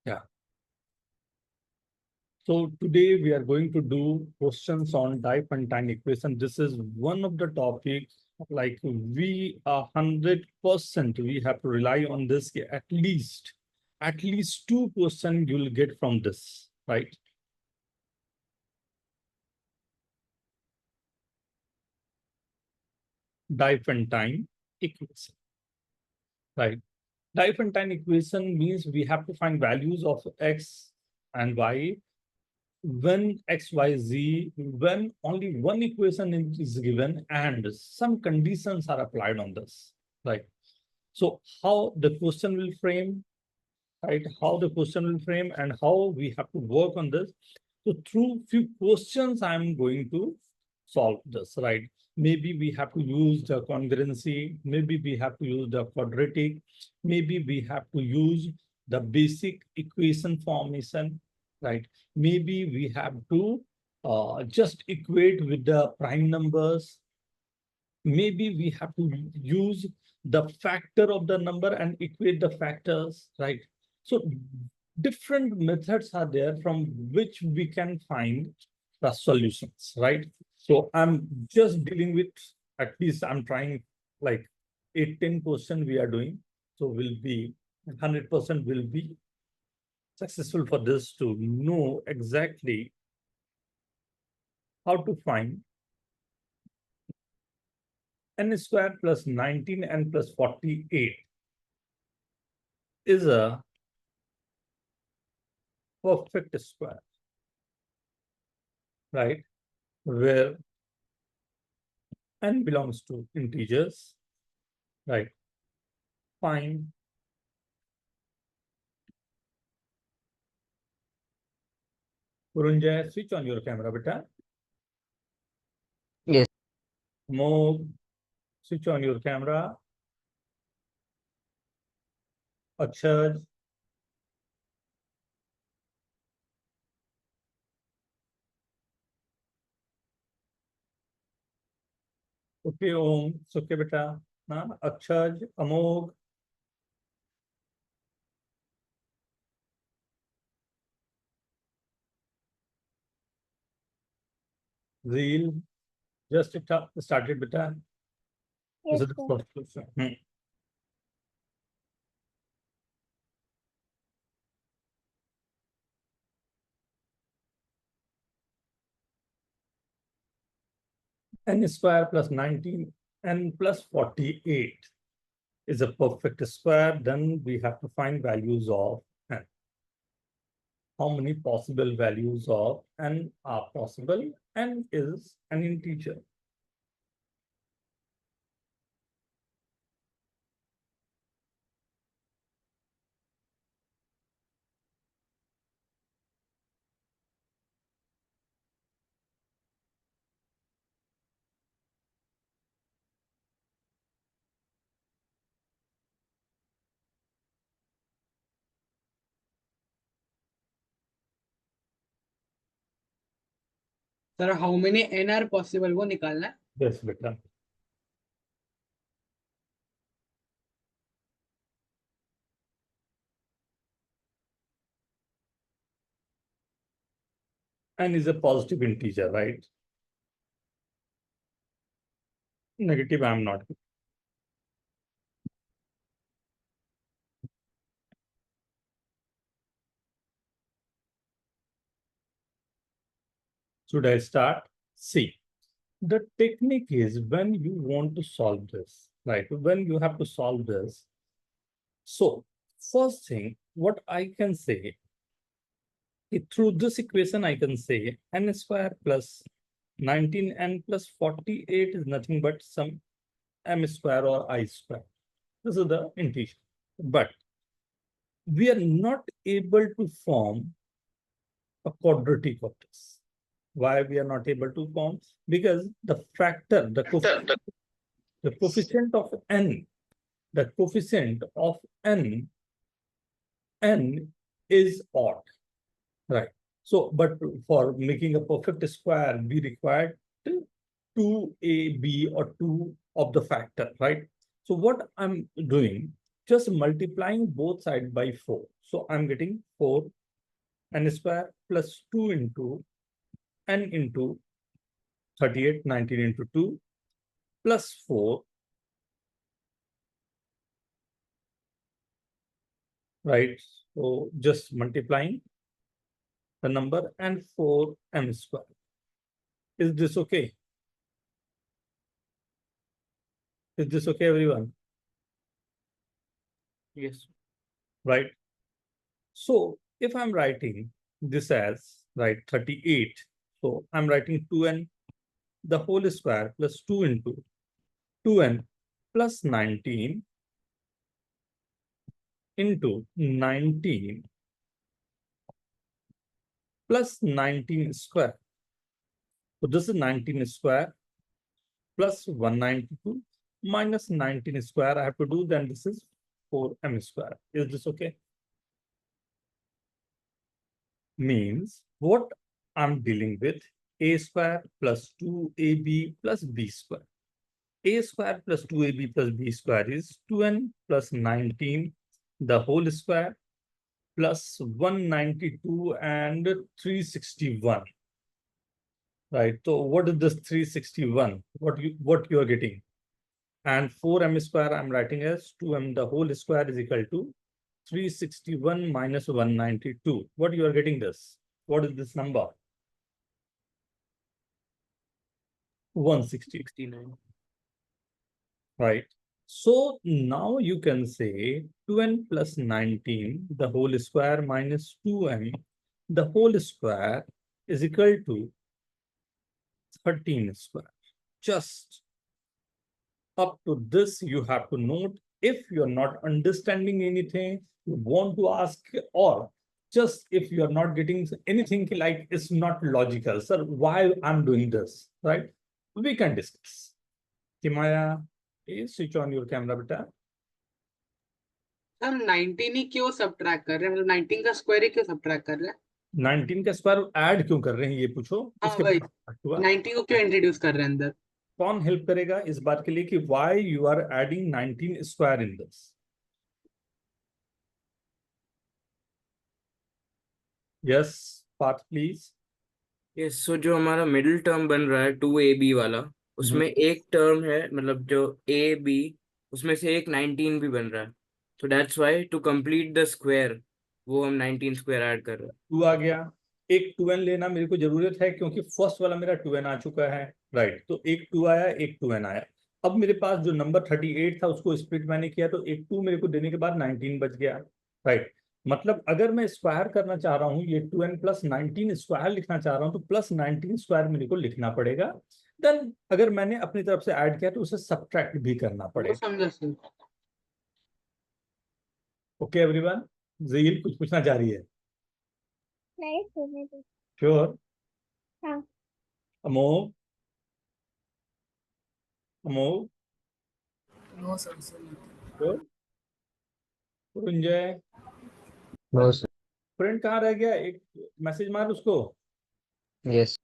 Yeah. So today we are going to do questions on Diophantine equation. This is one of the topics like we are 100% we have to rely on this. At least 2% you will get from this, right? Diophantine equation, right? Diophantine equation means we have to find values of x and y when x, y, z, when only one equation is given and some conditions are applied on this, right? So how the question will frame, right? How the question will frame and how we have to work on this. So through few questions, I'm going to solve this, right? Maybe we have to use the congruency, maybe we have to use the quadratic, maybe we have to use the basic equation formation, right? Maybe we have to just equate with the prime numbers. Maybe we have to use the factor of the number and equate the factors, right? So different methods are there from which we can find the solutions, right? So I'm just dealing with, at least I'm trying like 8-10 questions we are doing. So will be 100% will be successful for this to know exactly how to find n square plus 19n plus 48 is a perfect square, right? Where n belongs to integers, right? Fine. Purunjay, switch on your camera, beta. Yes. Moog, switch on your camera. Akshar. Okay, Om. It's okay, beta. Akshar, Amog. Zeel. Just started, beta. Yes, This is the sir. first question. N square plus 19 n plus 48 is a perfect square. Then we have to find values of n. How many possible values of n are possible? N is an integer. Sir how many N are possible वो निकालना है. Yes, beta. N is a positive integer, right? Negative, I'm not. Should I start? See, the technique is when you want to solve this, right? When you have to solve this. So first thing, what I can say, through this equation, I can say n square plus 19n plus 48 is nothing but some m square or I square. This is the integer. But we are not able to form a quadratic of this. Why we are not able to form? Because the factor, the coefficient of n, the coefficient of n is odd, right? So, but for making a perfect square, we require 2ab or 2 of the factor, right? So what I'm doing, just multiplying both sides by 4. So I'm getting 4n square plus 2 into n into 38, 19 into 2 plus 4, right? So just multiplying the number and 4m square. Is this okay? Is this okay, everyone? Yes. Right? So if I'm writing this as, right, 38, so I'm writing 2n the whole square plus 2 into 2n plus 19 into 19 plus 19 square. So this is 19 square plus 192 minus 19 square. I have to do, then this is 4m square. Is this okay? Means what I'm dealing with, a square plus 2ab plus b square. A square plus 2ab plus b square is 2n plus 19 the whole square plus 192 and 361. Right. So what is this 361? What you are getting? And 4m square I'm writing as 2m the whole square is equal to 361 minus 192. What you are getting this? What is this number? 160. 69. Right. So now you can say 2n plus 19 the whole square minus 2m the whole square is equal to 13 square. Just up to this you have to note. If you're not understanding anything, you want to ask, or just if you're not getting anything, like it's not logical, sir, why I'm doing this, right? We can discuss. Timaya, please switch on your camera, beta. हम 19 ही क्यों subtract कर रहे हैं, मतलब 19 का square ही क्यों subtract कर रहे हैं? 19 का स्क्वायर ऐड क्यों कर रहे हैं ये पूछो। हाँ, उसके वही। बाद हुआ 19 को क्यों इंट्रोड्यूस कर रहे हैं अंदर? कौन हेल्प करेगा इस बात के लिए कि why you are adding 19 square in this? Yes Parth please. Yes, so जो हमारा मिडिल टर्म बन रहा है 2ab वाला, उसमें एक टर्म है, मतलब जो ए बी, उसमें से एक 19 भी बन रहा है। तो that's why to complete the square वो हम 19 स्क्वायर ऐड कर रहे हैं। 2 आ गया, एक 2n लेना मेरे को जरूरत है क्योंकि फर्स्ट वाला मेरा 2n आ चुका है, राइट। तो एक 2 आया, एक 2n आया। अब मेरे पास जो नंबर 38 था उसको स्प्लिट मैंने किया, तो एक 2 मेरे को देने के बाद 19 बच गया, राइट। मतलब अगर मैं स्क्वायर करना चाह रहा हूँ, ये 2n प्लस 19 स्क्वायर लिखना चाह रहा हूँ, तो प्लस 19 स्क्वायर मेरे को लिखना पड़ेगा। देन अगर मैंने अपनी तरफ से ऐड किया तो उसे सब्ट्रैक्ट भी करना वो पड़ेगा। समझा सर। ओके एवरीवन, ज़हील कुछ पूछना चाह रही है? नहीं सुने तो। श्योर? हाँ। Amogh, Amogh, no sir. Sure? Puranjay, no sir. Friend कहाँ रह गया? एक मैसेज मार उसको। Yes.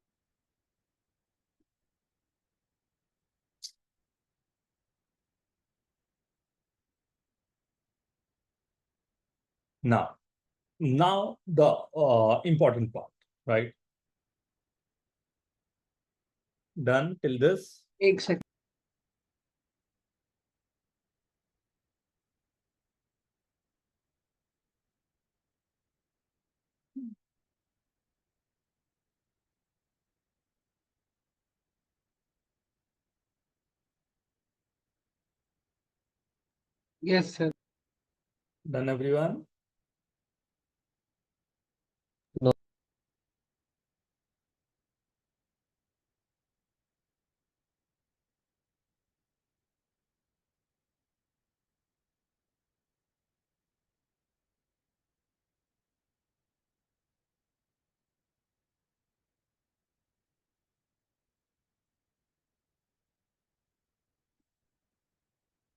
Now the important part, right? Done till this? एक second. Yes sir. Done everyone? No.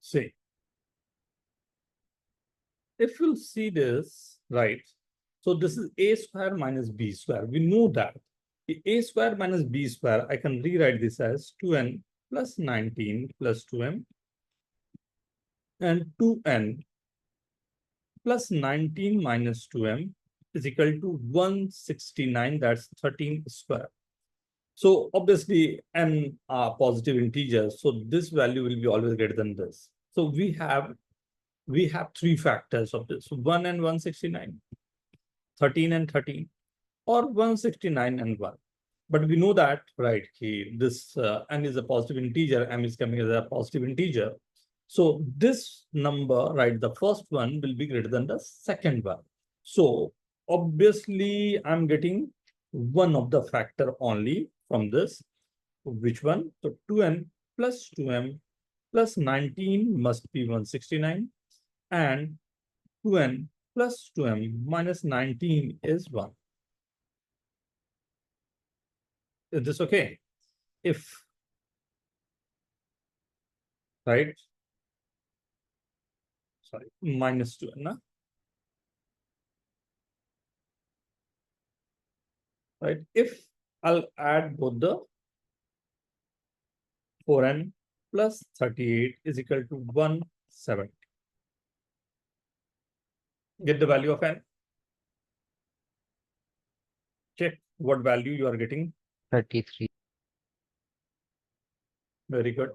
See, if you'll see this, right? So this is a square minus b square. We know that a square minus b square, I can rewrite this as 2n plus 19 plus 2m and 2n plus 19 minus 2m is equal to 169, that's 13 square. So obviously n are positive integers, so this value will be always greater than this. So we have three factors of this: 1 and 169, 13 and 13, or 169 and 1. But we know that, right, this n is a positive integer, m is coming as a positive integer. So this number, right, the first one will be greater than the second one. So obviously I'm getting one of the factor only from this. Which one? So 2n plus 2m plus 19 must be 169, and 2n plus 2m minus 19 is 1. Is this okay? If, right? Sorry, minus 2n, na? Right? If I'll add both the 4n plus 38 is equal to 170. Get the value of n. Check what value you are getting. 33. Very good.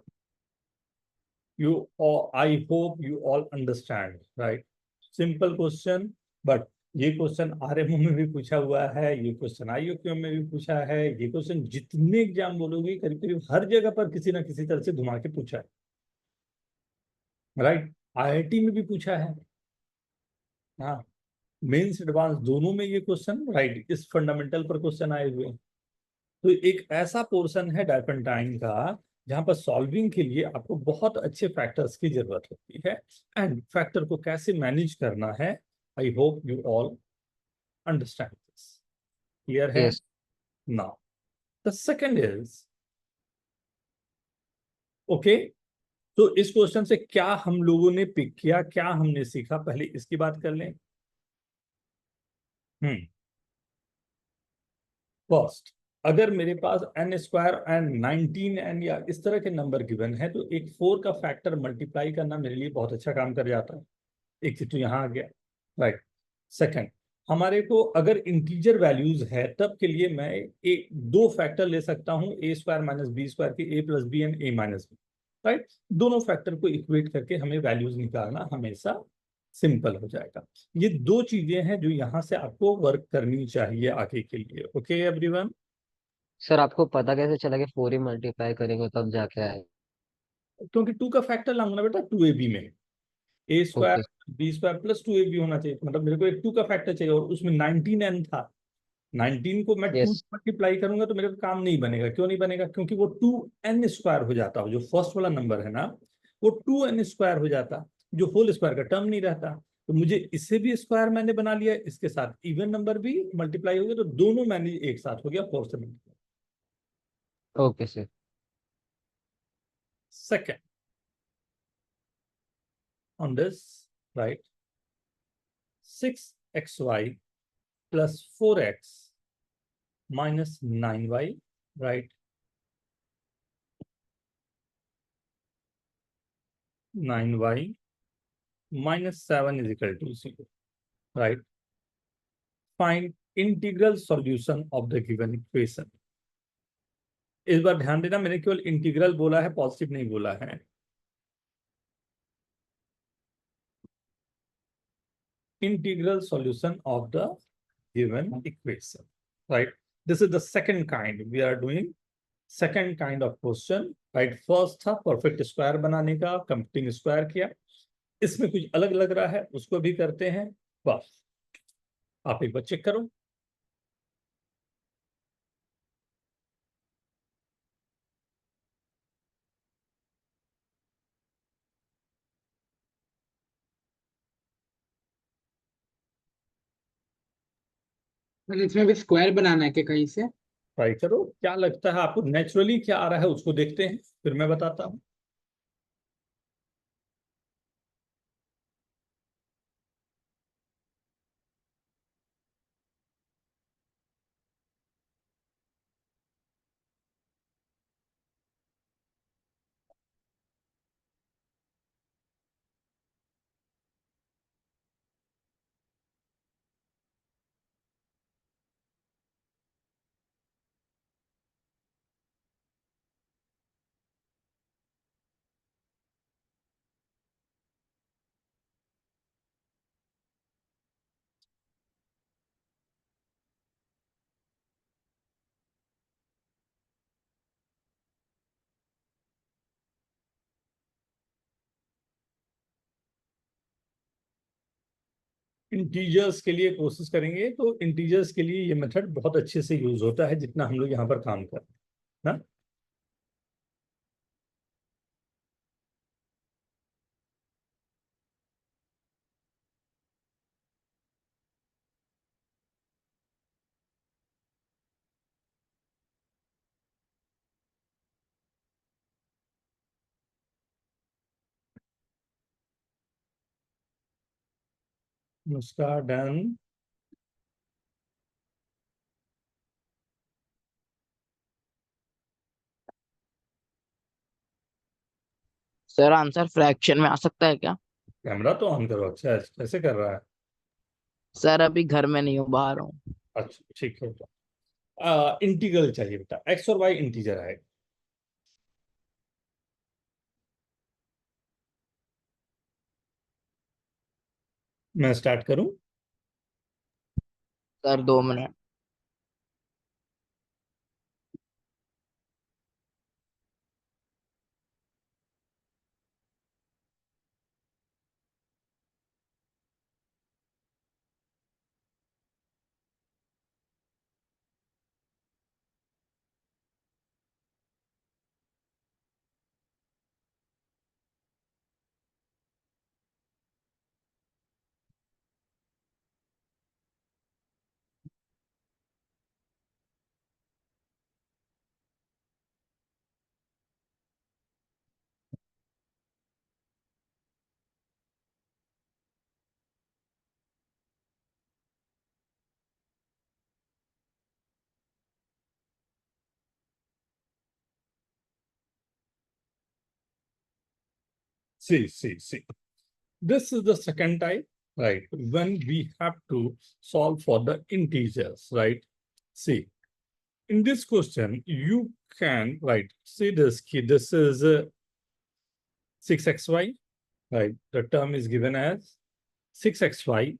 You all, I hope you all understand, right? Simple question, but ये question RMO में भी पूछा हुआ है, ये question आईओक्यू में भी पूछा है, ये क्वेश्चन जितने एग्जाम बोलोगे करीब करीब हर जगह पर किसी ना किसी तरह से घुमा के पूछा है, राइट? आईआईटी में भी पूछा है, हाँ, मेंस एडवांस दोनों में ये क्वेश्चन, राइट, इस फंडामेंटल पर क्वेश्चन आए हुए हैं। तो एक ऐसा पोर्शन है डायफेंटाइन का जहां पर सॉल्विंग के लिए आपको बहुत अच्छे फैक्टर्स की जरूरत होती है, एंड फैक्टर को कैसे मैनेज करना है, I hope you all understand this. Clear है? Yes. Now the second is, okay, तो इस क्वेश्चन से क्या हम लोगों ने पिक किया, क्या हमने सीखा, पहले इसकी बात कर लें। फर्स्ट, अगर मेरे पास एन स्क्वायर एंड 19n या इस तरह के नंबर गिवन है, तो एक 4 का फैक्टर मल्टीप्लाई करना मेरे लिए बहुत अच्छा काम कर जाता है। एक चीज तो यहाँ आ गया, राइट। सेकंड, हमारे को अगर इंटीजर वैल्यूज है तब के लिए मैं एक दो फैक्टर ले सकता हूँ, A square minus B square के, A plus B and A minus B, right. दोनों फैक्टर को इक्वेट करके हमें वैल्यूज निकालना हमेशा सिंपल हो जाएगा। ये दो चीजें हैं जो यहाँ से आपको वर्क करनी चाहिए आगे के लिए। Okay everyone? सर आपको पता कैसे चला कि 4 ही मल्टीप्लाई करेंगे तब जाके आए? क्योंकि 2 का फैक्टर लाऊंगा ना बेटा 2ab में, A square okay. B square plus 2ab होना चाहिए, मतलब मेरे को एक 2 का फैक्टर चाहिए, और उसमें 19n था। 19 को मैं 2 यस। मल्टीप्लाई करूंगा तो मेरे को काम नहीं बनेगा। क्यों नहीं बनेगा? क्योंकि वो 2n स्क्वायर हो जाता, जो फर्स्ट वाला नंबर है ना, वो 2n स्क्वायर हो जाता, जो होल स्क्वायर का टर्म नहीं रहता। तो मुझे इसे भी स्क्वायर मैंने बना लिया, इसके साथ इवन नंबर भी मल्टीप्लाई हो गया, तो दोनों मैंने एक साथ हो गया 4 से multiply. Okay sir. Second, on this, right, 6xy plus 4x minus 9y, right, 9y minus 7 is equal to 0, right? Find integral solution of the given equation. इस बार ध्यान देना, मैंने केवल इंटीग्रल बोला है, पॉजिटिव नहीं बोला है। Integral solution of the given equation, right? This is the second kind we are doing, second kind of question, right? First था परफेक्ट स्क्वायर बनाने का, कंप्लीटिंग स्क्वायर किया, इसमें कुछ अलग लग रहा है, उसको भी करते हैं। बस आप एक बार चेक करो। मतलब इसमें भी स्क्वायर बनाना है क्या कहीं से? ट्राई करो, क्या लगता है आपको, नेचुरली क्या आ रहा है उसको देखते हैं, फिर मैं बताता हूँ। इंटीजर्स के लिए कोशिश करेंगे तो इंटीजर्स के लिए ये मेथड बहुत अच्छे से यूज होता है जितना हम लोग यहाँ पर काम कर रहे हैं ना। उसका डन। सर आंसर फ्रैक्शन में आ सकता है क्या? कैमरा तो ऑन करो। अच्छा कैसे कर रहा है? सर अभी घर में नहीं हूँ, बाहर हूँ। अच्छा ठीक है। इंटीग्रल चाहिए बेटा, एक्स और वाई इंटीजर है। मैं स्टार्ट करूं? Sir 2 minute. See. This is the second type, right? When we have to solve for the integers, right? See, in this question, you can, right, see this key. This is 6xy, right? The term is given as 6xy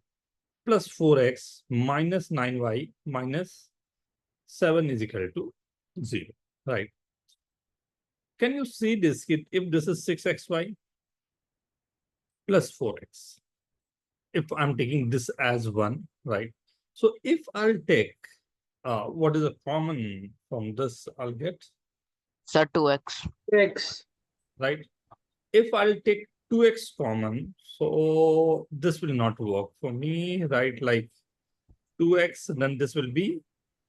plus 4x minus 9y minus 7 is equal to 0, right? Can you see this kid? If this is 6xy plus 4x, if I'm taking this as 1, right? So if I'll take what is a common from this, I'll get, sir 2x। x right? If I'll take 2x common, so this will not work for me, right? Like 2x, then this will be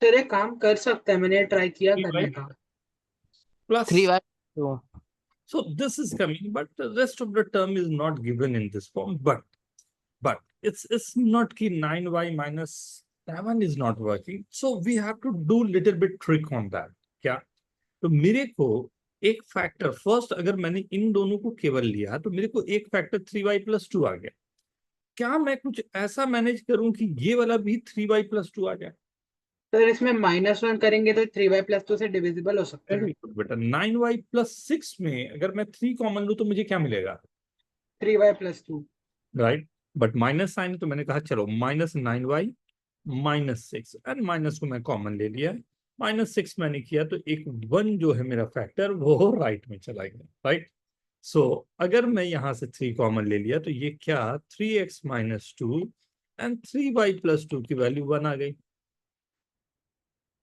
sir एक काम कर सकते हैं, मैंने try किया 3y करने का। plus. 3y 2। So this is coming, but the rest of the term is not given in this form. But it's not key 9y minus 7 is not working. So we have to do little bit trick on that. क्या? तो मेरे को एक factor first, अगर मैंने इन दोनों को केवल लिया तो मेरे को एक फैक्टर 3y plus 2 आ गया। क्या मैं कुछ ऐसा मैनेज करूं कि ये वाला भी 3y plus 2 आ जाए? सर इसमें -1 करेंगे तो 3y + 2 से डिविजिबल हो सकता है। वेरी गुड बेटा। 9y plus 6 में अगर मैं 3 कॉमन लूं तो मुझे क्या मिलेगा? 3y + 2। Right, but minus sign तो मैंने कहा चलो -9y -6 एंड माइनस को मैं कॉमन ले लिया। -6 मैंने किया तो एक 1 जो है मेरा फैक्टर वो राइट में चला गया, राइट। सो अगर मैं यहां से 3 कॉमन ले लिया तो ये क्या 3x - 2 एंड 3y + 2 की वैल्यू 1 आ गई,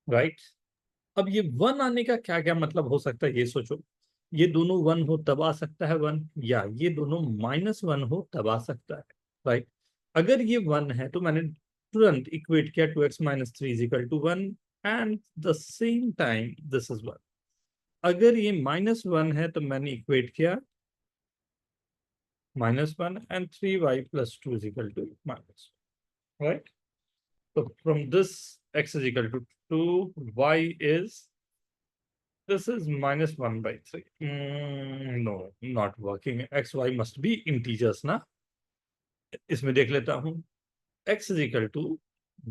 राइट। अब ये 1 आने का क्या क्या मतलब हो सकता है ये सोचो। ये दोनों 1 हो तब आ सकता है 1, या ये दोनों -1 हो तब आ सकता है, राइट। अगर ये 1 है तो मैंने तुरंत इक्वेट किया 2x - 3 = 1 and the same time this is 1। अगर ये -1 है तो मैंने इक्वेट किया -1 and 3y + 2 = -1, right. So from this x is equal to 2, y is, this is -1/3. No, not working. X, y must be integers ना। इसमें देख लेता हूँ। X is equal to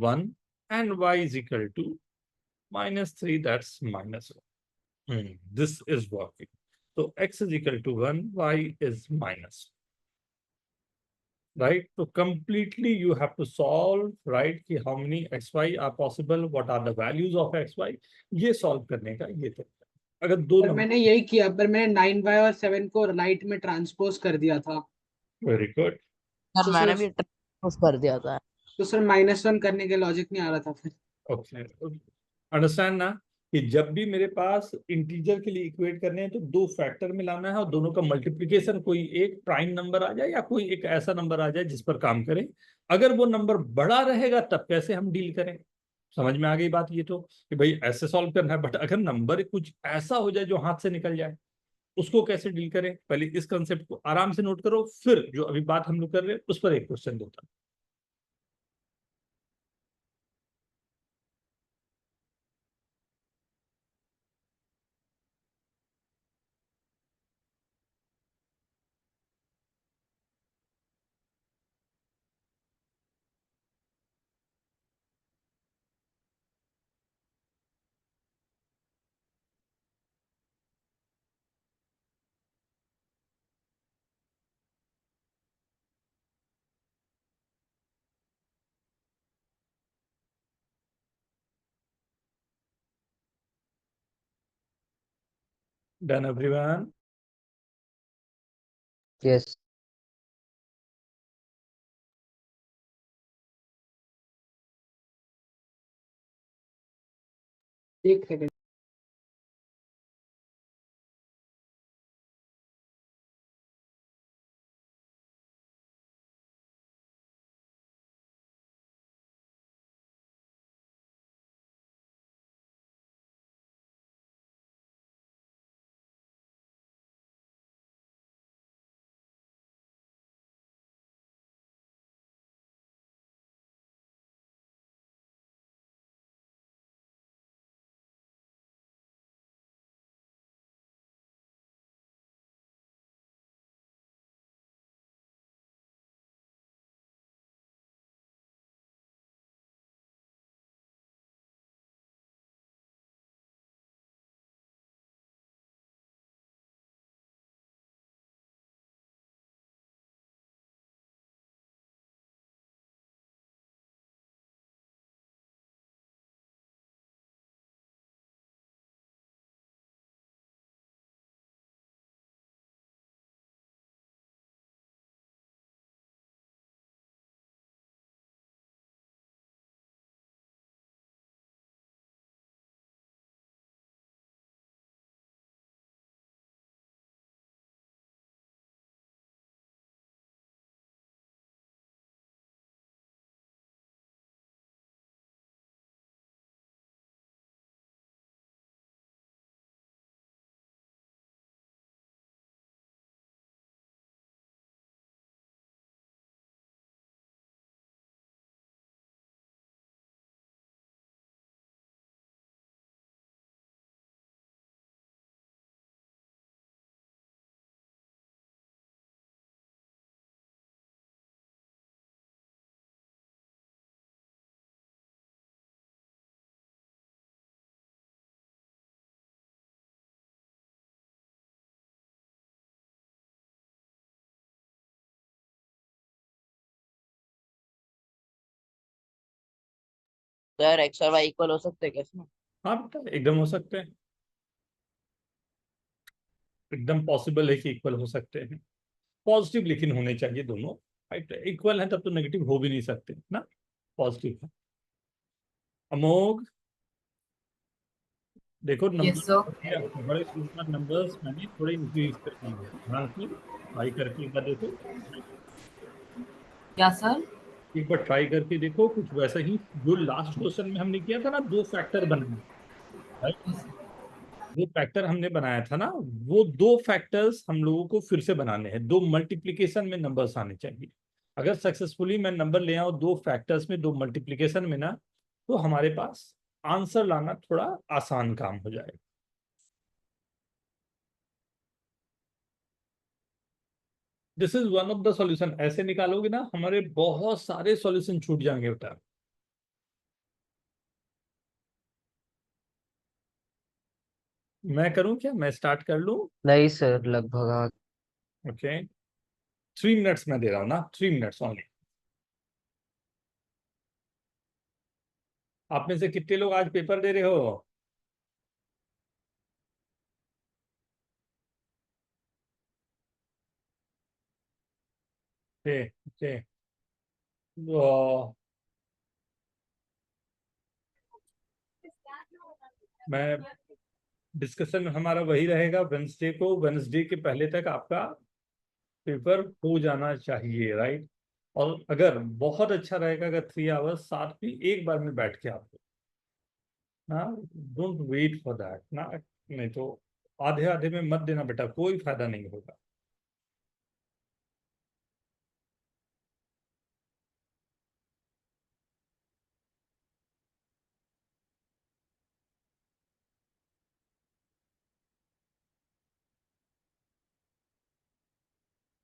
1 and y is equal to -3, that's -1. This is working. So x is equal to 1, y is -1. Right? So completely you have to solve, right? कि how many xy are possible, what are the values of xy, ये solve करने का ये तरीका। अगर दो पर मैंने यही किया, पर मैंने 9y और 7 को राइट में ट्रांसपोज कर दिया था। Very good. सर तो मैंने फिर भी उस कर दिया था। तो सर -1 करने के लॉजिक नहीं आ रहा था फिर। ओके, अंडरस्टैंड ना कि जब भी मेरे पास इंटीजर के लिए इक्वेट करने हैं तो दो फैक्टर मिलाना है और दोनों का मल्टीप्लिकेशन, कोई एक प्राइम नंबर आ जाए या कोई एक ऐसा नंबर आ जाए जिस पर काम करें। अगर वो नंबर बड़ा रहेगा तब कैसे हम डील करें, समझ में आ गई बात। ये तो कि भाई ऐसे सॉल्व करना है, बट अगर नंबर कुछ ऐसा हो जाए जो हाथ से निकल जाए, उसको कैसे डील करें। पहले इस कंसेप्ट को आराम से नोट करो, फिर जो अभी बात हम लोग कर रहे हैं उस पर एक क्वेश्चन देता हूं। Done everyone? यस। एक सेकंड। सर एक्स और वाई इक्वल हो सकते हैं क्या इसमें? हाँ बेटा, एकदम हो सकते हैं, एकदम पॉसिबल है कि इक्वल हो सकते हैं। पॉजिटिव लेकिन होने चाहिए दोनों, राइट। इक्वल है तब तो नेगेटिव हो भी नहीं सकते ना, पॉजिटिव है। अमोघ, देखो यस सर। नंबर बड़े सुपर नंबर्स मैंने थोड़े इंक्रीज कर दिए हैं, ध्यान से ट्राई करके एक बार देखो, क्या सर? एक बार ट्राई करके देखो कुछ वैसा ही जो लास्ट क्वेश्चन में हमने किया था ना, दो फैक्टर बनाना, राइट। वो फैक्टर हमने बनाया था ना, वो दो फैक्टर्स हम लोगों को फिर से बनाने हैं, दो मल्टीप्लिकेशन में नंबर्स आने चाहिए। अगर सक्सेसफुली मैं नंबर ले आऊं दो फैक्टर्स में, दो मल्टीप्लिकेशन में ना, तो हमारे पास आंसर लाना थोड़ा आसान काम हो जाएगा। This is one of the solution. ऐसे निकालोगे ना हमारे बहुत सारे सॉल्यूशन छूट जाएंगे बेटा। मैं करूं क्या, मैं स्टार्ट कर लूं? नहीं सर, लगभग हाँ। ओके, 3 मिनट्स में दे रहा हूँ ना, 3 मिनट्स ओनली। आप में से कितने लोग आज पेपर दे रहे हो? ओके ओके, मैं डिस्कशन हमारा वही रहेगा वेंसडे को, वेंसडे के पहले तक आपका पेपर हो जाना चाहिए, राइट। और अगर बहुत अच्छा रहेगा अगर 3 आवर्स साथ भी एक बार में बैठ के आपको ना, डोंट वेट फॉर दैट ना, नहीं तो आधे आधे में मत देना बेटा, कोई फायदा नहीं होगा।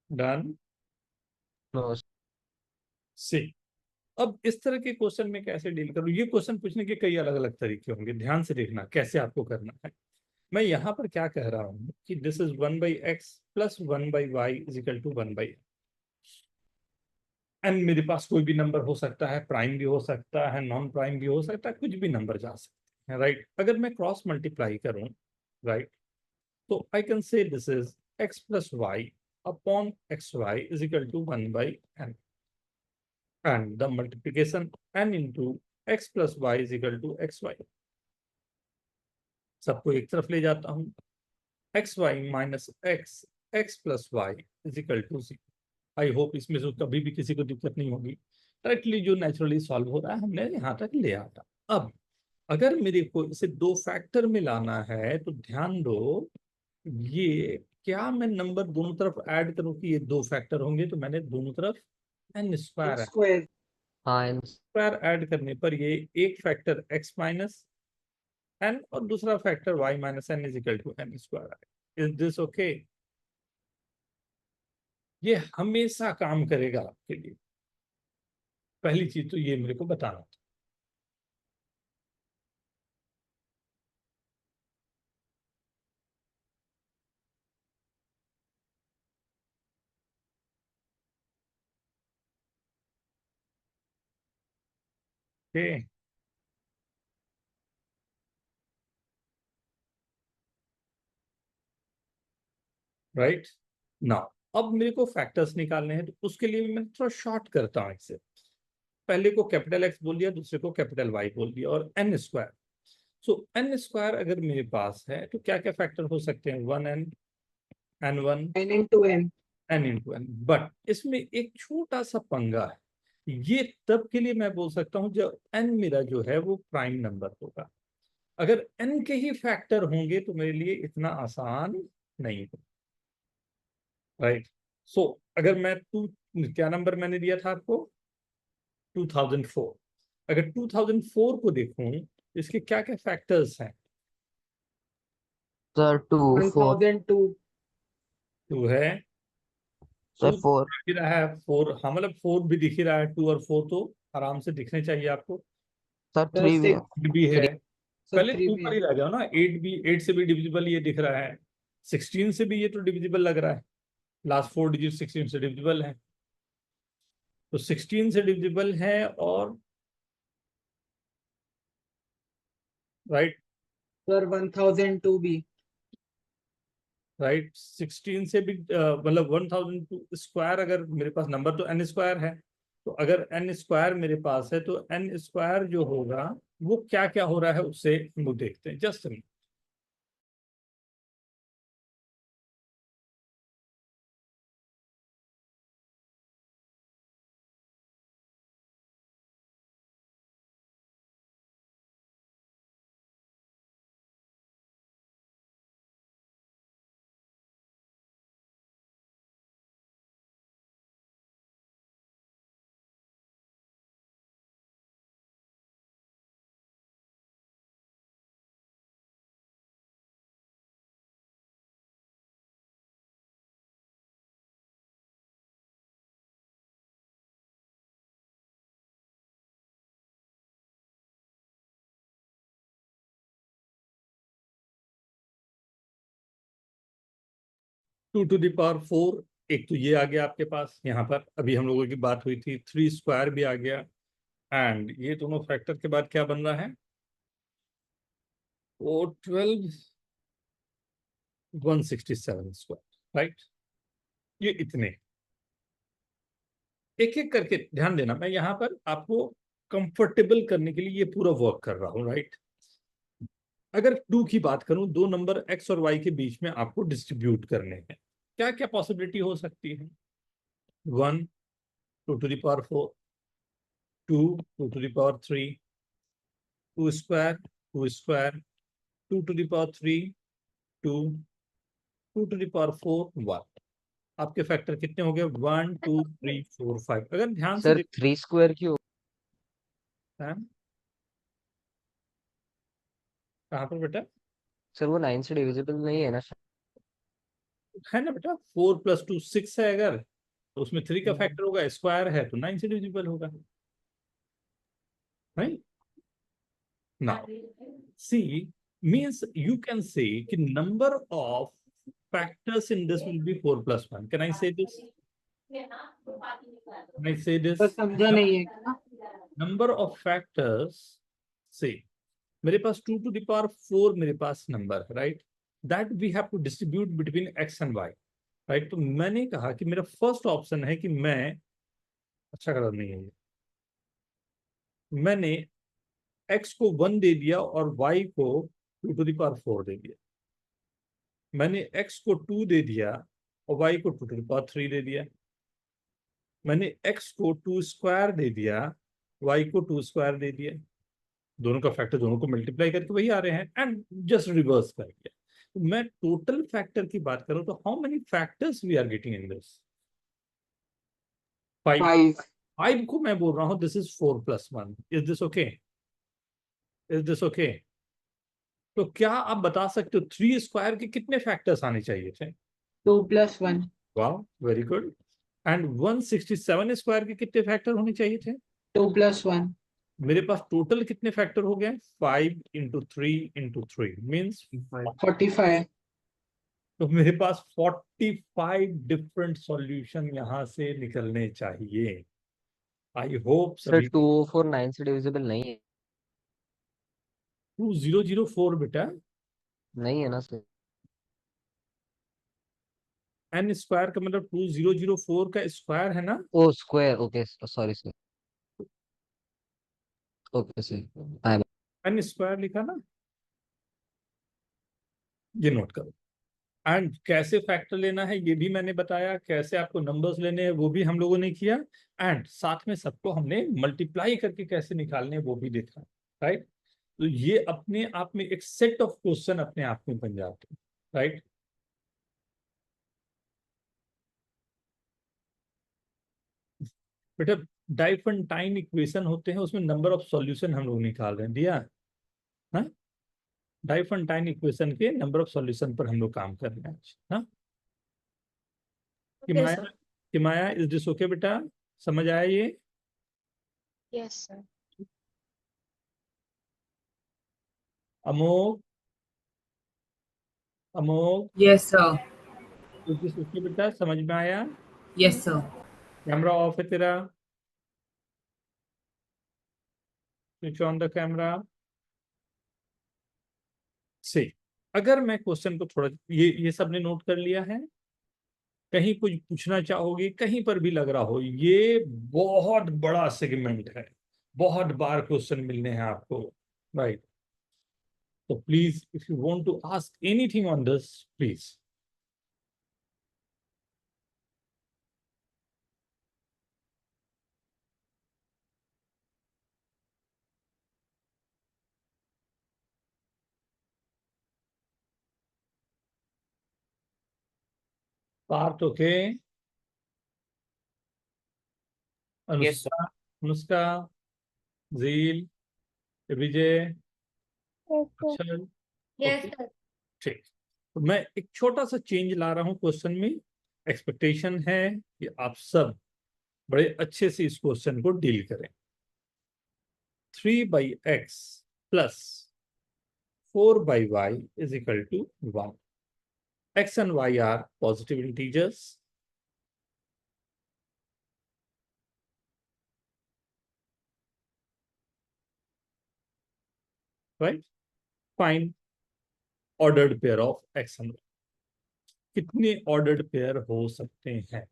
डन। नो सी, अब इस तरह के क्वेश्चन में कैसे डील करूं, ये क्वेश्चन पूछने के कई अलग अलग तरीके होंगे, ध्यान से देखना कैसे आपको करना है। मैं यहाँ पर क्या कह रहा हूँ कि this is 1/x plus 1/y is equal to 1/n। मेरे पास कोई भी नंबर हो सकता है, प्राइम भी हो सकता है, नॉन प्राइम भी हो सकता है, कुछ भी नंबर जा सकते हैं, राइट। अगर मैं क्रॉस मल्टीप्लाई करूं, राइट, तो I can say this is x plus y upon xy is equal to 1/n, and the multiplication n into x plus y is equal to xy। सबको एक तरफ ले जाता हूं, xy minus x plus y is equal to 0। I hope इसमें से कभी भी किसी को दिक्कत नहीं होगी। डायरेक्टली जो नेचुरली सॉल्व हो रहा है हमने यहाँ तक ले आता। अब अगर मेरे को इसे दो फैक्टर में लाना है तो ध्यान दो, ये क्या मैं नंबर दोनों तरफ ऐड करूं कि ये दो फैक्टर होंगे, तो मैंने दोनों तरफ n स्क्वायर स्क्वायर हाँ स्क्वायर ऐड करने पर ये एक फैक्टर x माइनस n और दूसरा factor y minus n is equal to n square. Is this okay? ये हमेशा काम करेगा आपके लिए। पहली चीज तो ये मेरे को बताना था। ओके, राइट नाउ अब मेरे को फैक्टर्स निकालने हैं, तो उसके लिए मैं थोड़ा शॉर्ट करता हूँ इसे। पहले को कैपिटल एक्स बोल दिया, दूसरे को कैपिटल वाई बोल दिया, और एन स्क्वायर। सो एन स्क्वायर अगर मेरे पास है तो क्या क्या फैक्टर हो सकते हैं? 1n, n1, n into n। n into N. But इसमें एक छोटा सा पंगा है, ये तब के लिए मैं बोल सकता हूं जब n मेरा जो है वो प्राइम नंबर होगा। अगर n के ही फैक्टर होंगे तो मेरे लिए इतना आसान नहीं है, राइट। सो अगर मैं टू, क्या नंबर मैंने दिया था आपको? 2004। अगर 2004 को देखूं, इसके क्या क्या फैक्टर्स हैं? सर 2 4 1002। 2 है, सर 2 4 दिख रहा है, 4, हाँ मतलब 4 भी दिख ही रहा है, 2 और 4 तो आराम से दिखने चाहिए आपको। सर सर 3 भी है 8 भी है, 3 सर पहले 3 2 भी पर है। ही रह जाओ ना। 8 भी, 8 से भी डिविजिबल ये दिख रहा है, 16 से भी ये तो डिविजिबल लग रहा है, लास्ट 4 डिजिट 16 से डिविजिबल है, तो 16 से डिविजिबल है। और राइट, सर 1002 भी। राइट 16 से भी मतलब 1000 स्क्वायर, अगर मेरे पास नंबर तो n स्क्वायर है, तो अगर n स्क्वायर मेरे पास है तो n स्क्वायर जो होगा वो क्या क्या हो रहा है उससे हम लोग देखते हैं। जस्ट 2 टू द पावर 4, एक तो ये आ गया आपके पास। यहाँ पर अभी हम लोगों की बात हुई थी 3 स्क्वायर भी आ गया, एंड ये दोनों फैक्टर के बाद क्या बन रहा है? वो 167 स्क्वायर, राइट। ये इतने, एक एक करके ध्यान देना, मैं यहाँ पर आपको कंफर्टेबल करने के लिए ये पूरा वर्क कर रहा हूँ, राइट। अगर 2 की बात करूं, दो नंबर x और y के बीच में आपको डिस्ट्रीब्यूट करने हैं, क्या क्या पॉसिबिलिटी हो सकती है? 1 2 to the power 4, 2 2 to the power 3, 2 square 2 square, 2 to the power 3 2, 2 to the power 4 1। आपके फैक्टर कितने हो गए? 1 2 3 4 5। अगर ध्यान से सर 3 स्क्वायर क्यों? देखना, कहाँ पर बेटा सर वो 9 से डिविजिबल नहीं है ना? है ना बेटा? 4 + 2 6 है, अगर तो उसमें 3 का फैक्टर होगा, स्क्वायर है तो 9 से डिविजिबल होगा, right. Now, see means you can say कि number of factors in this will be 4 + 1. Can I say this? Can I say this? तो समझा नहीं है क्या? Number of factors, say मेरे पास 2 to the power 4 मेरे पास नंबर है, right. That we have to distribute between x and y, right. तो मैंने कहा कि मेरा फर्स्ट ऑप्शन है कि मैं, अच्छा कलर नहीं है ये, मैंने x को 1 दे दिया और y को 2 to the power 4 दे दिया। मैंने x को 2 दे दिया और y को 2 to the power 3 दे दिया। मैंने x को 2 स्क्वायर दे दिया, y को 2 स्क्वायर दे दिया। दोनों का फैक्टर दोनों को मल्टीप्लाई करके वही आ रहे हैं, एंड जस्ट रिवर्स कर दिया। तो मैं टोटल फैक्टर की बात करूं तो how many factors we are getting in this? 5। 5 5 को मैं बोल रहा हूं this is 4 + 1। Is this okay? Is this okay? तो क्या आप बता सकते हो 3 स्क्वायर के कितने फैक्टर्स आने चाहिए थे? 2 + 1 वाह, वेरी गुड। एंड 167 स्क्वायर के कितने फैक्टर होने चाहिए थे? 2 + 1 मेरे पास टोटल कितने फैक्टर हो गए? 5 × 3 × 3 मीन्स 45। तो मेरे पास 45 डिफरेंट सॉल्यूशन यहां से निकलने चाहिए। आई होप सर सभी। 204 9 से डिविजिबल नहीं है? 2004 बेटा, नहीं है ना सर? n स्क्वायर का मतलब 2004 का स्क्वायर है ना। O square, okay sorry sir. Okay sir, bye. n square लिखा ना, ये नोट करो। एंड कैसे फैक्टर लेना है ये भी मैंने बताया, कैसे आपको नंबर्स लेने हैं वो भी हम लोगों ने किया, एंड साथ में सबको हमने मल्टीप्लाई करके कैसे निकालने हैं वो भी देखा, राइट। तो ये अपने आप में एक सेट ऑफ क्वेश्चन अपने आप में बन जाते हैं, राइट। बेटा डाइफेंटाइन इक्वेशन होते हैं, उसमें नंबर ऑफ सॉल्यूशन हम लोग निकाल रहे हैं, दिया हाँ। डाइफेंटाइन इक्वेशन के नंबर ऑफ सॉल्यूशन पर हम लोग काम कर रहे हैं, हाँ। Okay, Kimaya, sir. Kimaya is this okay बेटा? समझ आया ये? Yes, sir. Amok, Amok Yes, sir. Is this okay बेटा? समझ में आया? Yes, sir. कैमरा ऑफ है तेरा? स्विच ऑन द कैमरा से। अगर मैं क्वेश्चन को थोड़ा, ये सबने नोट कर लिया है? कहीं कुछ पूछना चाहोगे, कहीं पर भी लग रहा हो ये बहुत बड़ा सेगमेंट है, बहुत बार क्वेश्चन मिलने हैं आपको, राइट। तो please if you want to ask anything on this, please. Parth okay? Yes, sir. Anushka, Anushka, Jeel, Vijay, Yes, sir. Akshar, Yes, okay, sir. ठीक। तो मैं एक छोटा सा चेंज ला रहा हूँ क्वेश्चन में। एक्सपेक्टेशन है कि आप सब बड़े अच्छे से इस क्वेश्चन को डील करें। 3/x plus 4/y is equal to 1. X and y are positive integers. Right? Find ordered pair of x and y. कितने ordered pair हो सकते हैं?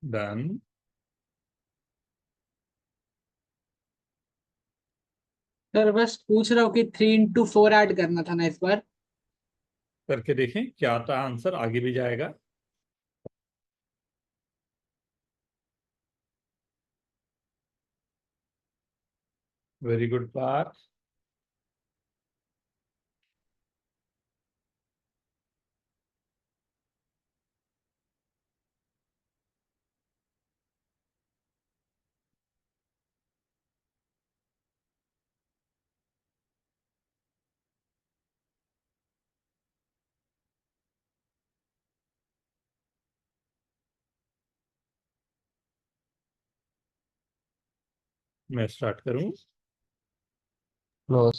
डन। सर बस पूछ रहा हूँ कि 3 into 4 ऐड करना था ना इस बार। करके देखें क्या आता है आंसर, आगे भी जाएगा। Very good Parth. मैं स्टार्ट करूं? नो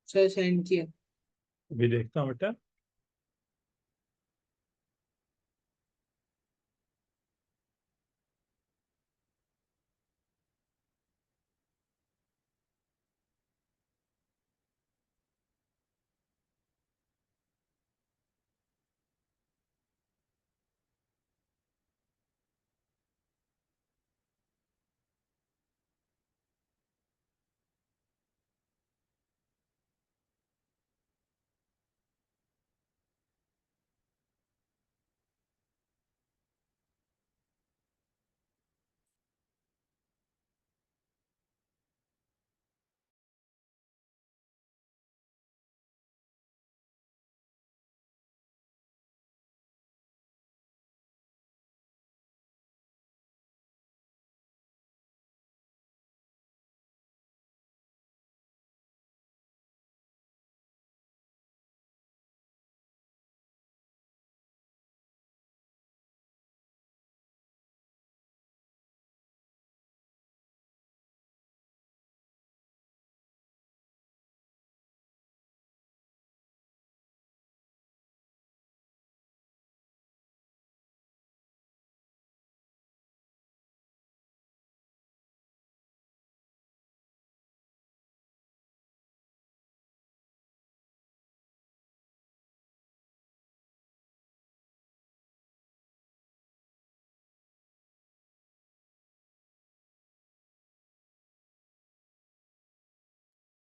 सर सेंड किया। अभी देखता हूं बेटा।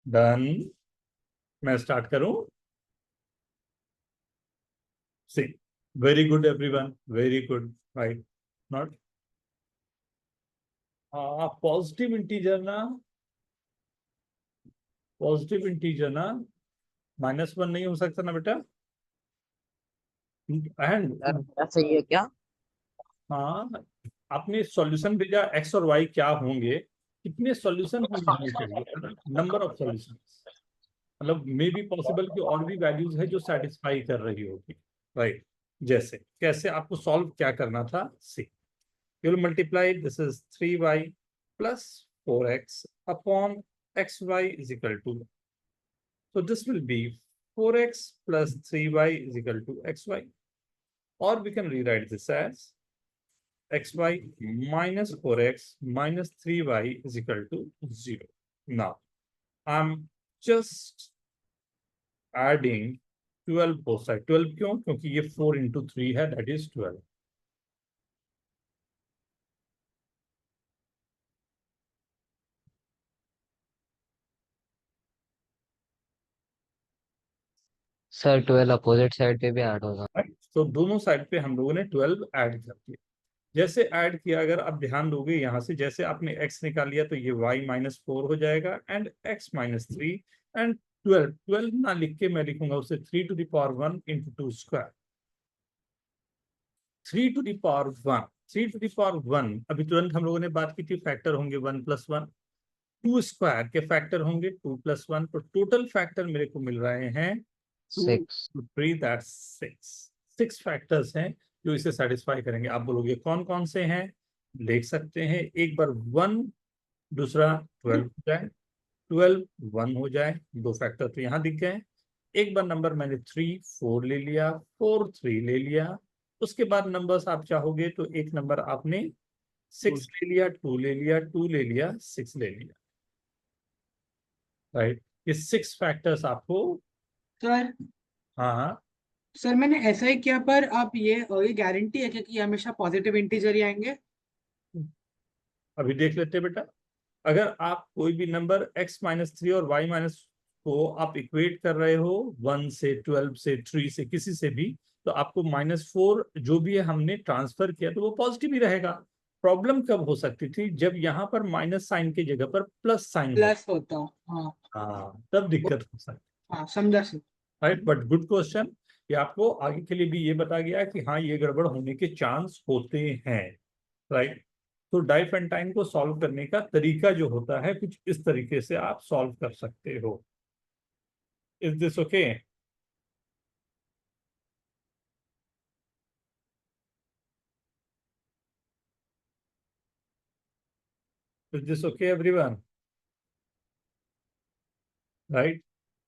डन। मैं स्टार्ट करूं? See, very good everyone, very good. Right, not positive integer ना, पॉजिटिव इंटीजर ना -1 नहीं हो सकता ना बेटा। एंड सर मेरा सही है क्या? हाँ, आपने सॉल्यूशन भेजा एक्स और वाई क्या होंगे, कितने सॉल्यूशन होने चाहिए, नंबर ऑफ सॉल्यूशन। मतलब मे बी पॉसिबल कि और भी वैल्यूज है जो सेटिस्फाई कर रही होगी। राइट, जैसे कैसे आपको सॉल्व क्या करना था, सी you will multiply this is 3y plus 4x upon xy is equal to, so this will be 4x plus 3y is equal to xy, or we can rewrite this as xy minus 4x minus 3y is equal to 0. Now I'm just adding 12 both side। 12 क्यों? क्योंकि ये 4 into 3 है, that is 12। Sir 12 opposite side पे भी add होगा। Right, तो दोनों side पे हम लोगों ने 12 ऐड कर दिया। जैसे ऐड किया, अगर आप ध्यान दोगे यहाँ से, जैसे आपने x निकाल लिया तो ये y -4 हो जाएगा एंड x -3 एंड 12। 12 ना लिख के मैं लिखूंगा उसे 3 to the power 1 into 2 square। 3 to the power 1, 3 to the power 1, अभी तुरंत हम लोगों ने बात की थी फैक्टर होंगे 1 + 1। 2 स्क्वायर के फैक्टर होंगे 2 + 1, तो टोटल फैक्टर मेरे को मिल रहे हैं 2 6 to 3, that's 6। 6 फैक्टर्स हैं जो इसे सेटिस्फाई करेंगे। आप बोलोगे कौन कौन से हैं, देख सकते हैं एक बार। 1, दूसरा 12 हो जाए, 12 1 हो जाए, 2 फैक्टर तो यहाँ दिख गए। एक बार नंबर मैंने 3 4 ले लिया, 4 3 ले लिया, उसके बाद नंबर्स आप चाहोगे तो एक नंबर आपने 6 ले लिया, 2 ले लिया, 2 ले लिया, 6 ले लिया, राइट। ये 6 फैक्टर्स आपको, सर हाँ हाँ, सर मैंने ऐसा ही किया, पर आप ये गारंटी है क्या कि हमेशा पॉजिटिव इंटीजर ही आएंगे? अभी देख लेते हैं बेटा। अगर आप कोई भी नंबर x-3 और y- को आप इक्वेट कर रहे हो 1 से 12 से 3 से किसी से भी, तो आपको -4 जो भी है हमने ट्रांसफर किया तो वो पॉजिटिव ही रहेगा। प्रॉब्लम कब हो सकती थी? जब यहाँ पर माइनस साइन की जगह पर प्लस साइन हो, प्लस होता हूँ, हाँ। हाँ, तब दिक्कत हो सकती हाँ समझा सर। है, राइट। बट गुड क्वेश्चन, ये आपको आगे के लिए भी ये बता गया कि हाँ ये गड़बड़ होने के चांस होते हैं, राइट। तो डाइफेंटाइन को सॉल्व करने का तरीका जो होता है कुछ इस तरीके से आप सॉल्व कर सकते हो। Is this okay? Is this okay everyone? Right.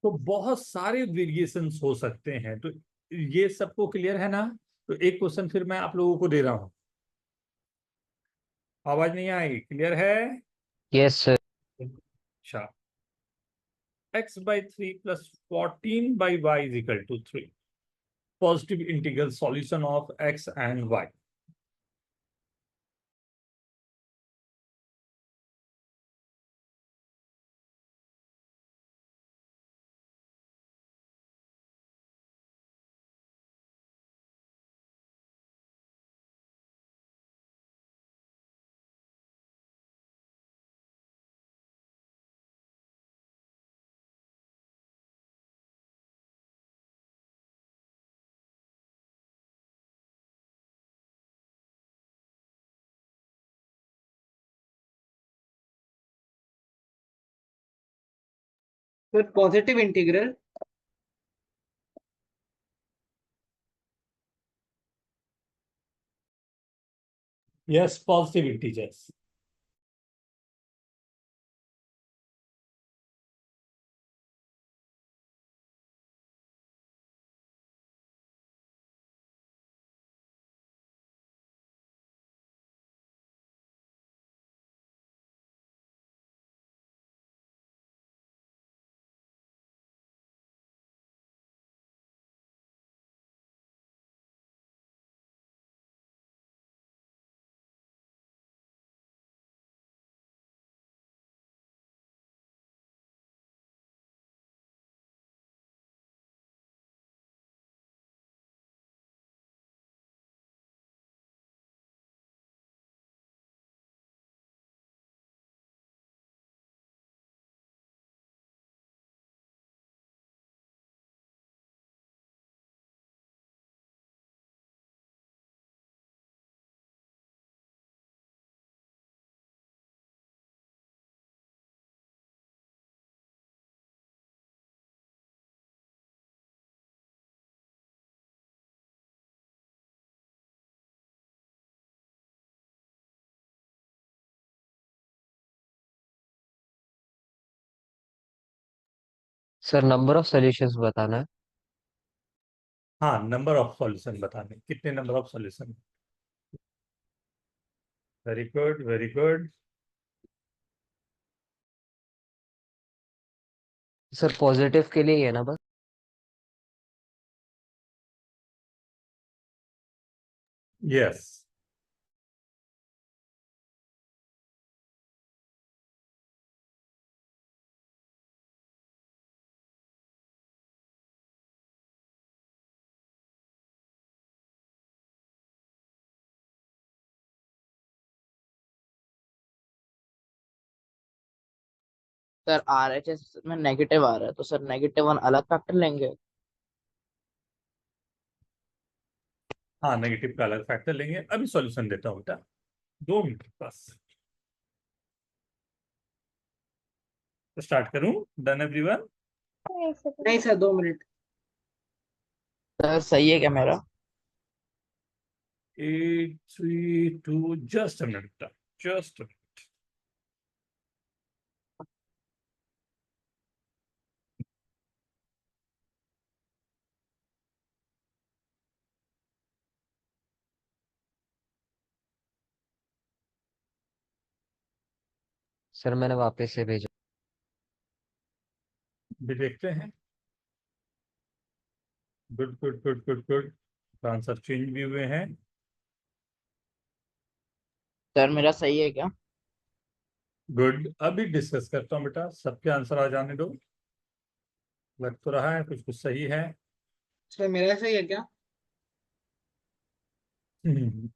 तो बहुत सारे वेरिएशंस हो सकते हैं, तो ये सबको क्लियर है ना? तो एक क्वेश्चन फिर मैं आप लोगों को दे रहा हूं, आवाज नहीं आई, क्लियर है? Yes sir. अच्छा, x/3 plus 14/y is equal to 3. Positive integral solution of x and y. फिर positive integral, Yes, positive integers. Sir number of solutions बताना है। हाँ, नंबर ऑफ सॉल्यूशन बताने, कितने number of solution. Very good, very good. Sir positive के लिए ही है ना बस? यस। सर RHS में नेगेटिव आ रहा है, तो सर -1 अलग फैक्टर लेंगे? हाँ, नेगेटिव का अलग फैक्टर लेंगे, अभी सॉल्यूशन देता हूँ बेटा, 2 मिनट बस। स्टार्ट करूं? Done everyone? नहीं सर नहीं सर 2 मिनट। सर सही है क्या मेरा? 8 3 2, जस्ट अ मिनट बेटा, जस्ट। सर मैंने वापस से भेजा। भी देखते हैं। Good good good good good. Answer change भी हुए हैं। सर मेरा सही है क्या? गुड, अभी डिस्कस करता हूँ बेटा, सबके आंसर आ जाने दो। लग तो रहा है कुछ कुछ सही है। सर मेरा सही है क्या?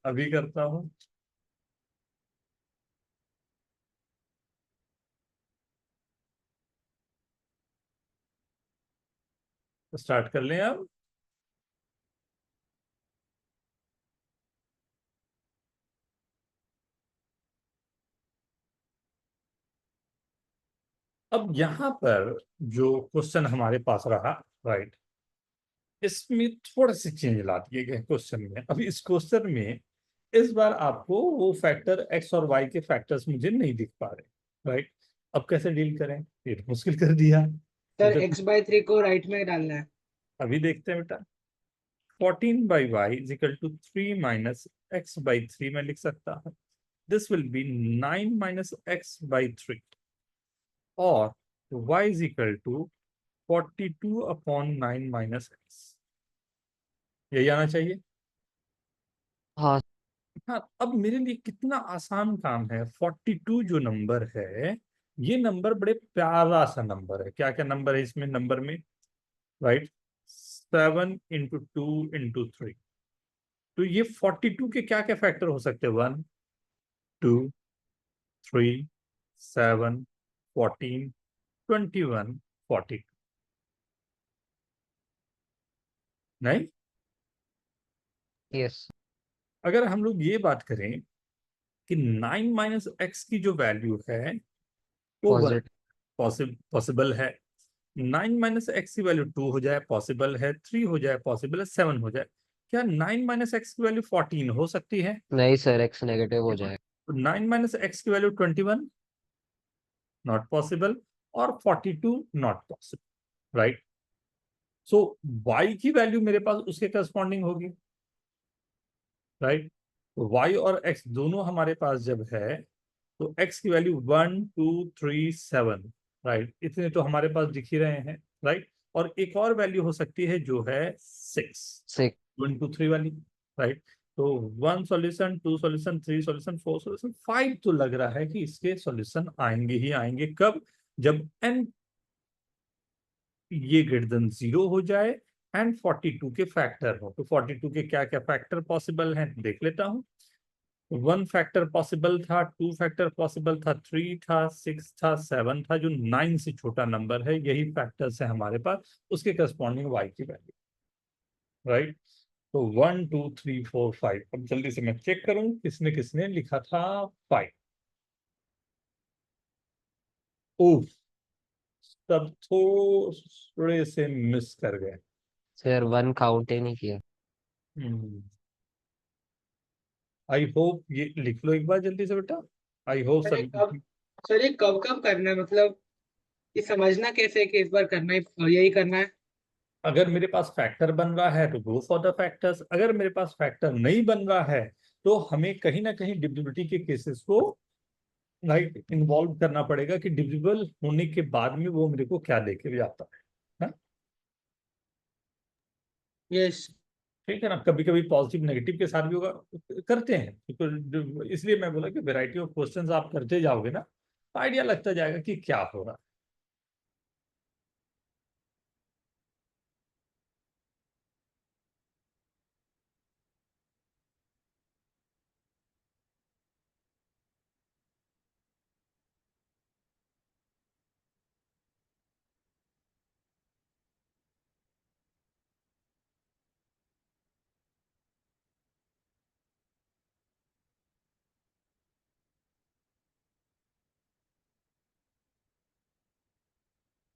अभी करता हूँ। स्टार्ट कर लें अब। अब यहाँ पर जो क्वेश्चन हमारे पास रहा, राइट, इसमें थोड़े से चेंज ला दिए गए क्वेश्चन में। अभी इस क्वेश्चन में इस बार आपको वो फैक्टर एक्स और वाई के फैक्टर्स मुझे नहीं दिख पा रहे, राइट। अब कैसे डील करें, ये तो मुश्किल कर दिया। तो सर जब x/3 को राइट में डालना है। अभी देखते हैं बेटा, 14/y is equal to 3 minus x/3 में लिख सकता है। This will be 9 minus x/3 और y is equal to 42/9 minus x। यही आना चाहिए। हाँ हाँ, अब मेरे लिए कितना आसान काम है। 42 जो नंबर है, ये नंबर बड़े प्यारा सा नंबर है। क्या क्या नंबर है इसमें, नंबर में, राइट, 7 × 2 × 3। तो ये 42 के क्या क्या फैक्टर हो सकते हैं, 1 2 3 7 14 21 42। नहीं, यस अगर हम लोग ये बात करें कि 9 माइनस एक्स की जो वैल्यू है वो पॉजिटिव। पॉसिबल है। 9 माइनस एक्स की वैल्यू 2 हो जाए, पॉसिबल है। 3 हो जाए, पॉसिबल है। 7 हो जाए। क्या 9 माइनस एक्स की वैल्यू 14 हो सकती है? नहीं सर, एक्स नेगेटिव हो जाएगा। 9 माइनस एक्स की वैल्यू 21, नॉट पॉसिबल। और 42, not possible, right. So y की वैल्यू मेरे पास उसके करस्पॉन्डिंग होगी, राइट। तो y और x दोनों हमारे पास जब है, तो x की वैल्यू 1 2 3 7, राइट, इतने तो हमारे पास दिख ही रहे हैं, राइट। और एक और वैल्यू हो सकती है जो है 6, 6। 1 2 3 वाली, राइट। तो 1 सॉल्यूशन, 2 सॉल्यूशन, 3 सॉल्यूशन, 4 सॉल्यूशन, 5 तो लग रहा है कि इसके सॉल्यूशन आएंगे ही आएंगे। कब? जब n ये ग्रेटर देन 0 हो जाए एंड 42 के फैक्टर हो। तो 42 के क्या क्या फैक्टर पॉसिबल हैं देख लेता हूं। 1 फैक्टर पॉसिबल था, 2 फैक्टर पॉसिबल था, 3 था, 6 था, 7 था। जो 9 से छोटा नंबर है, यही फैक्टर्स है हमारे पास, उसके करस्पॉन्डिंग y की वैल्यू, राइट। तो 1 2 3 4 5। अब जल्दी से मैं चेक करूं किसने किसने लिखा था 5। ओह, सब थोड़े से मिस कर गए। सर 1 काउंट ही नहीं किया। आई होप ये लिख लो एक बार जल्दी से बेटा। आई होप सर ये कब सभी। सर ये कब कब करना है, मतलब ये समझना कैसे है कि इस बार करना है, यही करना है? अगर मेरे पास फैक्टर बन रहा है तो गो फॉर द फैक्टर्स। अगर मेरे पास फैक्टर नहीं बन रहा है तो हमें कहीं ना कहीं डिविजिबिलिटी के केसेस को, राइट, इन्वॉल्व करना पड़ेगा कि डिविजिबल होने के बाद में वो मेरे को क्या देके जाता है, हाँ? यस। ठीक है ना। कभी कभी पॉजिटिव नेगेटिव के साथ भी होगा, करते हैं तो इसलिए मैं बोला कि वैरायटी ऑफ क्वेश्चंस आप करते जाओगे ना, तो आइडिया लगता जाएगा कि क्या हो रहा है।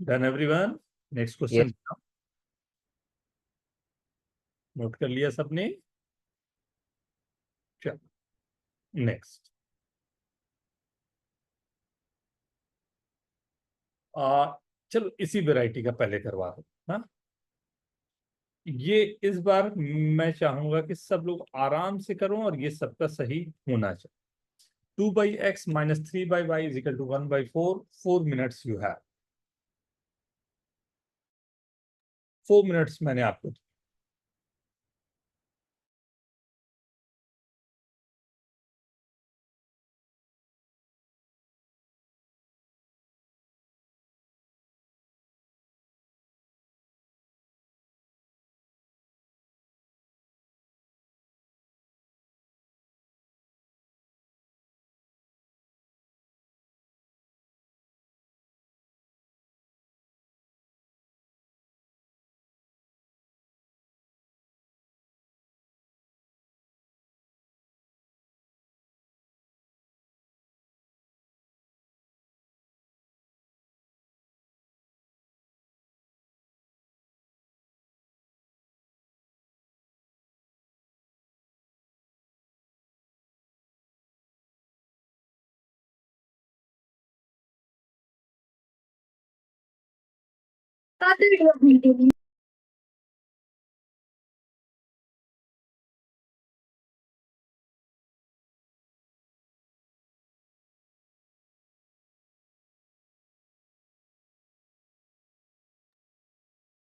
Done everyone? Next yes. Question note कर लिया सबने? चलो नेक्स्ट। चलो इसी वैरायटी का पहले करवा दो, हाँ। ये इस बार मैं चाहूंगा कि सब लोग आराम से करो और ये सबका सही होना चाहिए। 2 by x minus 3 by y is equal to 1 by 4. 4 minutes you have. 4 minutes मैंने आपको दिए।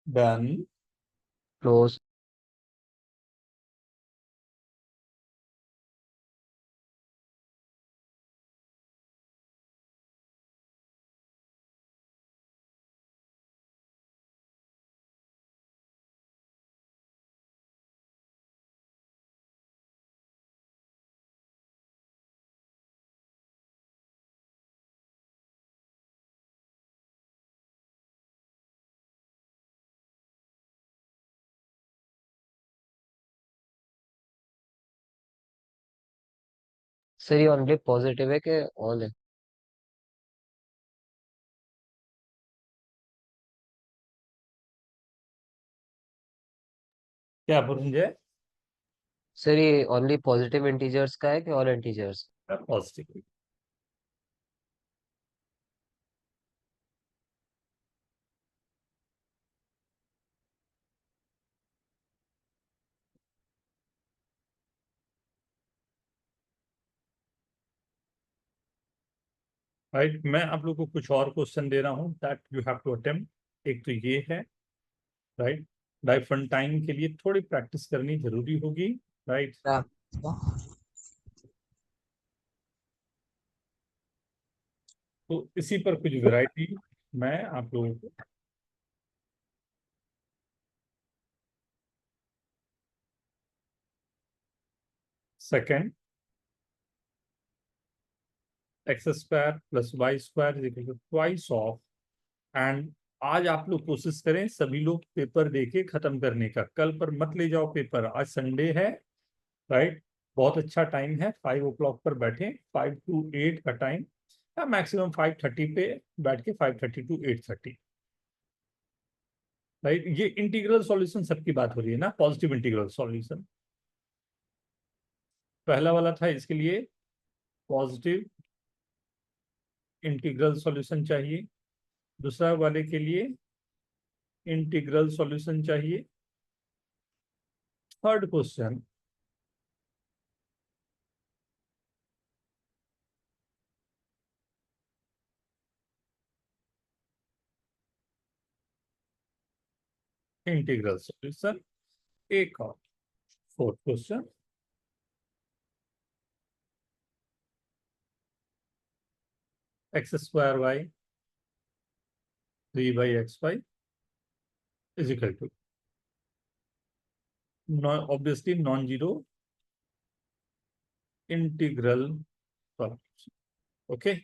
Done. क्लोज। सर ये ओनली पॉजिटिव है कि ऑल है? क्या पुरंजय? सर ये ओनली पॉजिटिव इंटीजर्स का है कि ऑल इंटीजर्स? पॉजिटिव। राइट, मैं आप लोग को कुछ और क्वेश्चन दे रहा हूँ that you have to attempt. एक तो ये है, राइट, डाइफंटाइन के लिए थोड़ी प्रैक्टिस करनी जरूरी होगी, राइट। तो इसी पर कुछ वैरायटी मैं आप लोगों को second x square plus y square is equal to twice of, and आज आप लोग कोशिश करें सभी लोग पेपर देके खत्म करने का। कल पर मत ले जाओ पेपर, आज संडे है, राइट। बहुत अच्छा टाइम है, 5 o'clock पर बैठे, 5 to 8 का टाइम, या मैक्सिमम 5:30 पे बैठ के 5:30 to 8:30, राइट। ये इंटीग्रल सॉल्यूशन सबकी बात हो रही है ना, पॉजिटिव इंटीग्रल सॉल्यूशन। पहला वाला था, इसके लिए पॉजिटिव इंटीग्रल सॉल्यूशन चाहिए, दूसरा वाले के लिए इंटीग्रल सॉल्यूशन चाहिए। Third question, integral solution. एक और fourth question, x square y 3/xy is equal to obviously non zero integral solution. Okay,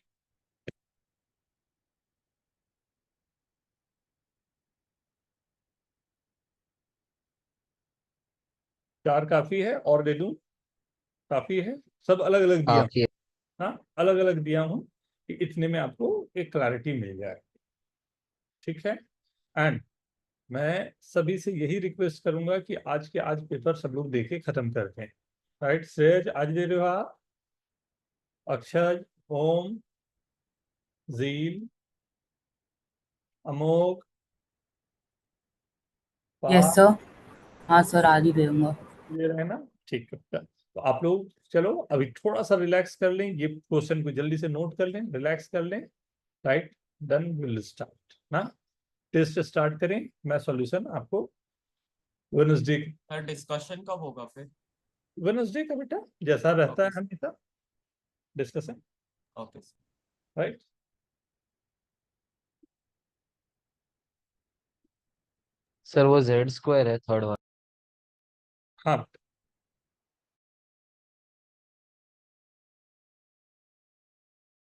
चार काफी है और दे दूं? काफी है, सब अलग अलग दिया, काफी है। हाँ अलग अलग दिया हूं कि इतने में आपको एक क्लैरिटी मिल जाए, ठीक है। एंड मैं सभी से यही रिक्वेस्ट करूंगा कि आज के आज पेपर सब लोग देके खत्म करते हैं, राइट। श्रेयज आज दे रहे हो आप? अक्षय, ओम, जील, अमोक, यस पार्थ, सर। हाँ सर, आज ही दे दूंगा। ये रहे ना, ठीक है। तो आप लोग चलो अभी थोड़ा सा रिलैक्स कर लें, ये क्वेश्चन को जल्दी से नोट कर लें, रिलैक्स कर लें, राइट, देन विल स्टार्ट ना। टेस्ट स्टार्ट करें, मैं सॉल्यूशन आपको वेडनेसडे सर डिस्कशन कब होगा फिर? वेडनेसडे का बेटा जैसा रहता है Okay, हमेशा discussion, okay sir. Right. Sir वो जेड स्क्वायर है थर्ड वाला। हाँ